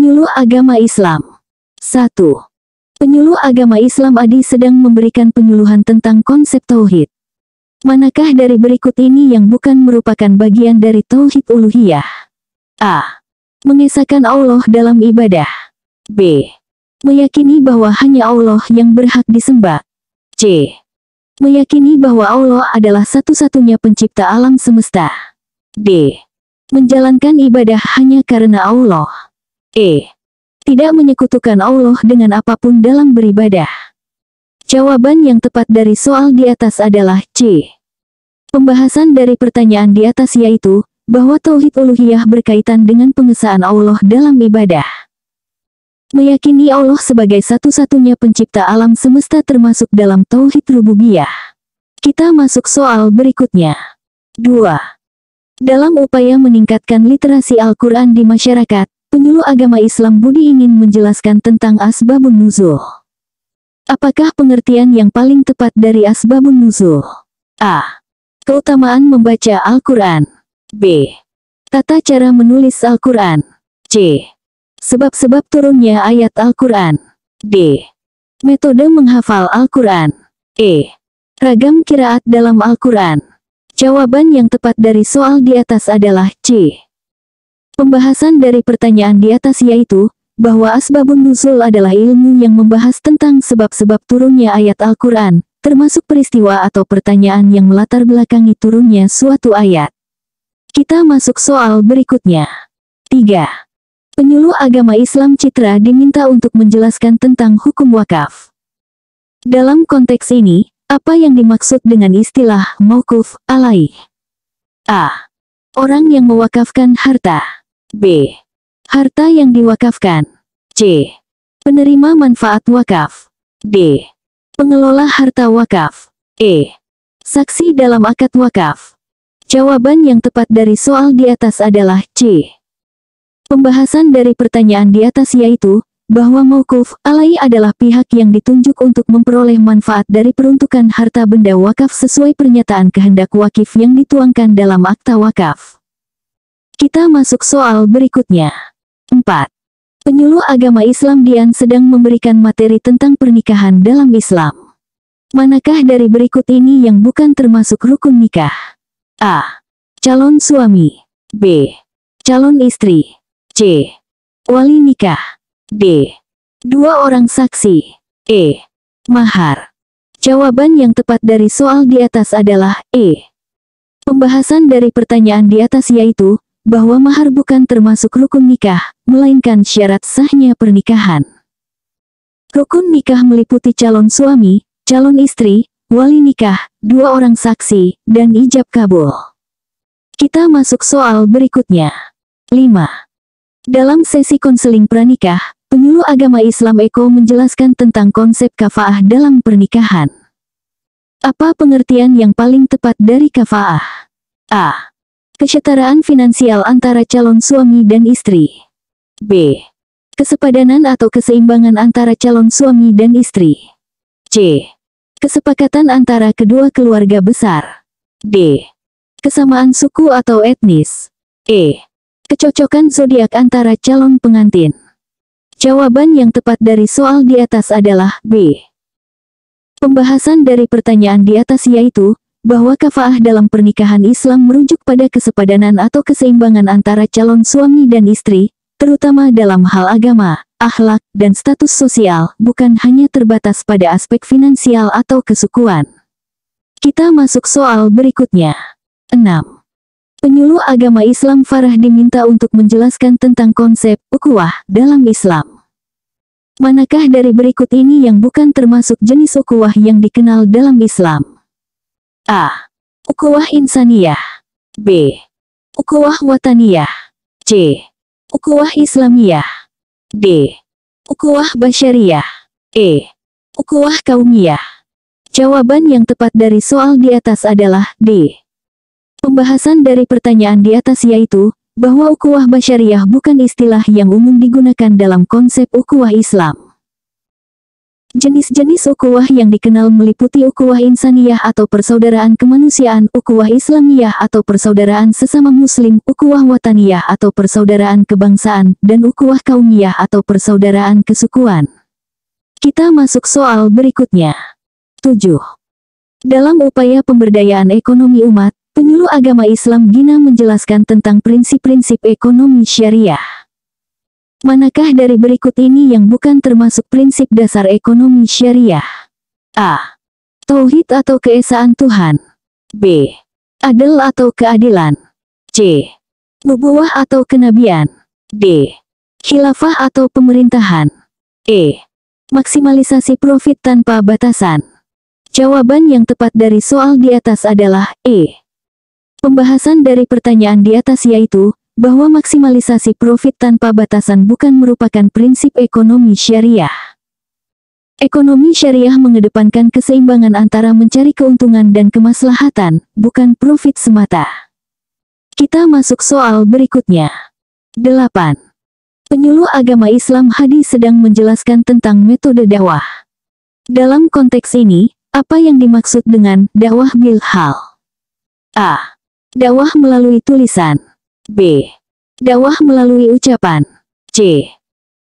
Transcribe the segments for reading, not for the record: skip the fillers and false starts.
Penyuluh Agama Islam. 1. Penyuluh agama Islam Adi sedang memberikan penyuluhan tentang konsep tauhid. Manakah dari berikut ini yang bukan merupakan bagian dari tauhid uluhiyah? A. Mengesahkan Allah dalam ibadah. B. Meyakini bahwa hanya Allah yang berhak disembah. C. Meyakini bahwa Allah adalah satu-satunya pencipta alam semesta. D. Menjalankan ibadah hanya karena Allah. E. Tidak menyekutukan Allah dengan apapun dalam beribadah. Jawaban yang tepat dari soal di atas adalah C. Pembahasan dari pertanyaan di atas yaitu, bahwa tauhid uluhiyah berkaitan dengan pengesahan Allah dalam ibadah. Meyakini Allah sebagai satu-satunya pencipta alam semesta termasuk dalam tauhid rububiyah. Kita masuk soal berikutnya. 2. Dalam upaya meningkatkan literasi Al-Quran di masyarakat, penyuluh agama Islam Budi ingin menjelaskan tentang asbabun nuzul. Apakah pengertian yang paling tepat dari asbabun nuzul? A. Keutamaan membaca Al-Quran. B. Tata cara menulis Al-Quran. C. Sebab-sebab turunnya ayat Al-Quran. D. Metode menghafal Al-Quran. E. Ragam qiraat dalam Al-Quran. Jawaban yang tepat dari soal di atas adalah C. Pembahasan dari pertanyaan di atas yaitu, bahwa asbabun nuzul adalah ilmu yang membahas tentang sebab-sebab turunnya ayat Al-Quran, termasuk peristiwa atau pertanyaan yang melatar belakangi turunnya suatu ayat. Kita masuk soal berikutnya. 3. Penyuluh agama Islam Citra diminta untuk menjelaskan tentang hukum wakaf. Dalam konteks ini, apa yang dimaksud dengan istilah mauquf alaih? A. Orang yang mewakafkan harta. B. Harta yang diwakafkan. C. Penerima manfaat wakaf. D. Pengelola harta wakaf. E. Saksi dalam akad wakaf. Jawaban yang tepat dari soal di atas adalah C. Pembahasan dari pertanyaan di atas yaitu, bahwa mauquf alaih adalah pihak yang ditunjuk untuk memperoleh manfaat dari peruntukan harta benda wakaf sesuai pernyataan kehendak wakif yang dituangkan dalam akta wakaf. Kita masuk soal berikutnya. 4. Penyuluh agama Islam Dian sedang memberikan materi tentang pernikahan dalam Islam. Manakah dari berikut ini yang bukan termasuk rukun nikah? A. Calon suami. B. Calon istri. C. Wali nikah. D. Dua orang saksi. E. Mahar. Jawaban yang tepat dari soal di atas adalah E. Pembahasan dari pertanyaan di atas yaitu, bahwa mahar bukan termasuk rukun nikah, melainkan syarat sahnya pernikahan. Rukun nikah meliputi calon suami, calon istri, wali nikah, dua orang saksi, dan ijab kabul. Kita masuk soal berikutnya. 5. Dalam sesi konseling pranikah, penyuluh agama Islam Eko menjelaskan tentang konsep kafaah dalam pernikahan. Apa pengertian yang paling tepat dari kafaah? A. Kesetaraan finansial antara calon suami dan istri. B. Kesepadanan atau keseimbangan antara calon suami dan istri. C. Kesepakatan antara kedua keluarga besar. D. Kesamaan suku atau etnis. E. Kecocokan zodiak antara calon pengantin. Jawaban yang tepat dari soal di atas adalah B. Pembahasan dari pertanyaan di atas yaitu, bahwa kafaah dalam pernikahan Islam merujuk pada kesepadanan atau keseimbangan antara calon suami dan istri, terutama dalam hal agama, akhlak, dan status sosial, bukan hanya terbatas pada aspek finansial atau kesukuan. Kita masuk soal berikutnya. 6. Penyuluh agama Islam Farah diminta untuk menjelaskan tentang konsep ukhuwah dalam Islam. Manakah dari berikut ini yang bukan termasuk jenis ukhuwah yang dikenal dalam Islam? A. Ukhuwah insaniyah. B. Ukhuwah wataniyah. C. Ukhuwah islamiyah. D. Ukhuwah basyariyah. E. Ukhuwah kaumiyah. Jawaban yang tepat dari soal di atas adalah D. Pembahasan dari pertanyaan di atas yaitu, bahwa ukhuwah basyariyah bukan istilah yang umum digunakan dalam konsep ukhuwah Islam. Jenis-jenis ukhuwah yang dikenal meliputi ukhuwah insaniyah atau persaudaraan kemanusiaan, ukhuwah islamiyah atau persaudaraan sesama muslim, ukhuwah wataniyah atau persaudaraan kebangsaan, dan ukhuwah kaumiyah atau persaudaraan kesukuan. Kita masuk soal berikutnya. 7. Dalam upaya pemberdayaan ekonomi umat, penyuluh agama Islam Gina menjelaskan tentang prinsip-prinsip ekonomi syariah. Manakah dari berikut ini yang bukan termasuk prinsip dasar ekonomi syariah? A. Tauhid atau keesaan Tuhan. B. Adil atau keadilan. C. Nubuwah atau kenabian. D. Khilafah atau pemerintahan. E. Maksimalisasi profit tanpa batasan. Jawaban yang tepat dari soal di atas adalah E. Pembahasan dari pertanyaan di atas yaitu bahwa maksimalisasi profit tanpa batasan bukan merupakan prinsip ekonomi syariah. Ekonomi syariah mengedepankan keseimbangan antara mencari keuntungan dan kemaslahatan, bukan profit semata. Kita masuk soal berikutnya. 8. Penyuluh agama Islam Hadi sedang menjelaskan tentang metode dakwah. Dalam konteks ini, apa yang dimaksud dengan dakwah bil hal? A. Dakwah melalui tulisan. B. Dakwah melalui ucapan. C.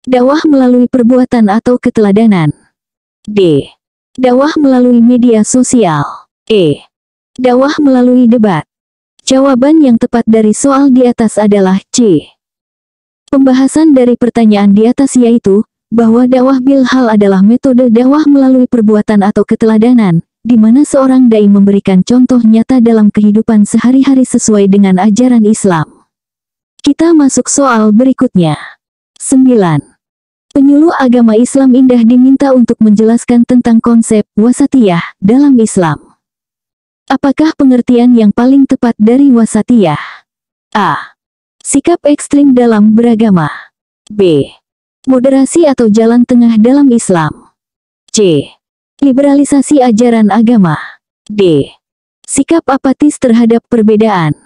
Dakwah melalui perbuatan atau keteladanan. D. Dakwah melalui media sosial. E. Dakwah melalui debat. Jawaban yang tepat dari soal di atas adalah C. Pembahasan dari pertanyaan di atas yaitu bahwa dakwah bil hal adalah metode dakwah melalui perbuatan atau keteladanan, di mana seorang dai memberikan contoh nyata dalam kehidupan sehari-hari sesuai dengan ajaran Islam. Kita masuk soal berikutnya. 9. Penyuluh agama Islam Indah diminta untuk menjelaskan tentang konsep wasatiyah dalam Islam. Apakah pengertian yang paling tepat dari wasatiyah? A. Sikap ekstrim dalam beragama. B. Moderasi atau jalan tengah dalam Islam. C. Liberalisasi ajaran agama. D. Sikap apatis terhadap perbedaan.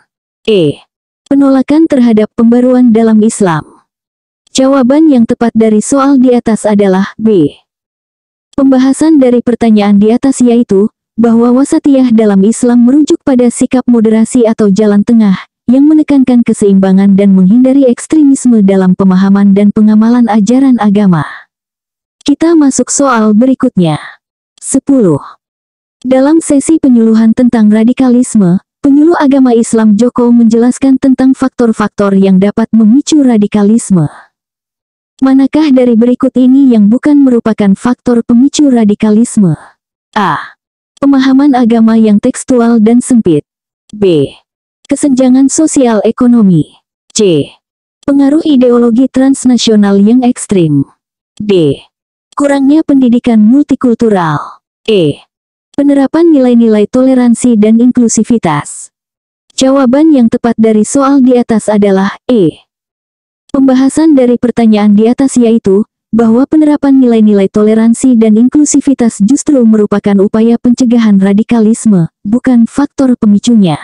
E. Penolakan terhadap pembaruan dalam Islam. Jawaban yang tepat dari soal di atas adalah B. Pembahasan dari pertanyaan di atas yaitu, bahwa wasatiyah dalam Islam merujuk pada sikap moderasi atau jalan tengah, yang menekankan keseimbangan dan menghindari ekstremisme dalam pemahaman dan pengamalan ajaran agama. Kita masuk soal berikutnya. 10. Dalam sesi penyuluhan tentang radikalisme, penyuluh agama Islam Joko menjelaskan tentang faktor-faktor yang dapat memicu radikalisme. Manakah dari berikut ini yang bukan merupakan faktor pemicu radikalisme? A. Pemahaman agama yang tekstual dan sempit. B. Kesenjangan sosial ekonomi. C. Pengaruh ideologi transnasional yang ekstrim. D. Kurangnya pendidikan multikultural. E. Penerapan nilai-nilai toleransi dan inklusivitas. Jawaban yang tepat dari soal di atas adalah E. Pembahasan dari pertanyaan di atas yaitu, bahwa penerapan nilai-nilai toleransi dan inklusivitas justru merupakan upaya pencegahan radikalisme, bukan faktor pemicunya.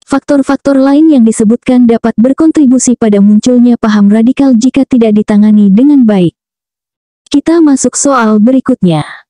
Faktor-faktor lain yang disebutkan dapat berkontribusi pada munculnya paham radikal jika tidak ditangani dengan baik. Kita masuk soal berikutnya.